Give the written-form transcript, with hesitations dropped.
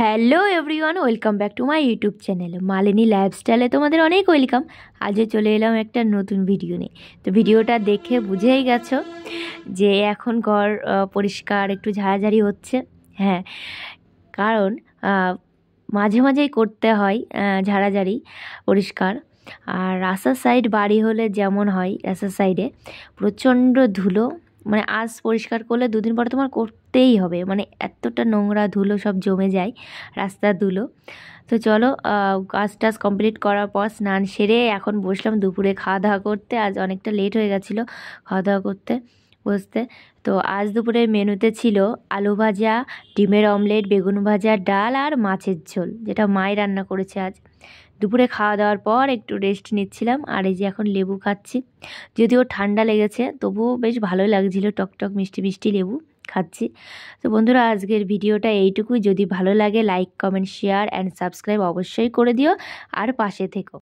Hello everyone, welcome back to my YouTube channel Malini লাইফস্টাইলে তোমাদের অনেক ওয়েলকাম। আজও চলে এলাম একটা নতুন ভিডিও নিয়ে। তো ভিডিওটা দেখে বুঝেই গেছো যে এখন ঘর পরিষ্কার একটু ঝাড়াঝাড়ি হচ্ছে। হ্যাঁ, কারণ মাঝে মাঝেই করতে হয় ঝাড়াঝাড়ি পরিষ্কার। আর রাস্তার সাইড বাড়ি হলে যেমন হয়, রাস্তার সাইডে প্রচণ্ড ধুলো, মানে আজ পরিষ্কার করলে দুদিন পরে তোমার করতেই হবে, মানে এতটা নোংরা ধুলো সব জমে যায় রাস্তার ধুলো। তো চলো কাজ টাজ কমপ্লিট করার পর স্নান সেরে এখন বসলাম দুপুরে খাওয়া দাওয়া করতে। আজ অনেকটা লেট হয়ে গেছিলো খাওয়া দাওয়া করতে বসতে। তো আজ দুপুরে মেনুতে ছিল আলু ভাজা, ডিমের অমলেট, বেগুন ভাজা, ডাল আর মাছের ঝোল, যেটা মাই রান্না করেছে আজ। দুপুরে খাওয়া দাওয়ার পর একটু রেস্ট নিচ্ছিলাম, আর এই যে এখন লেবু খাচ্ছি। যদিও ঠান্ডা লেগেছে তবুও বেশ ভালোই লাগছিল, টকটক মিষ্টি মিষ্টি লেবু খাচ্ছি। তো বন্ধুরা, আজকের ভিডিওটা এইটুকুই। যদি ভালো লাগে like, comment, share and subscribe অবশ্যই করে দিও, আর পাশে থেকো।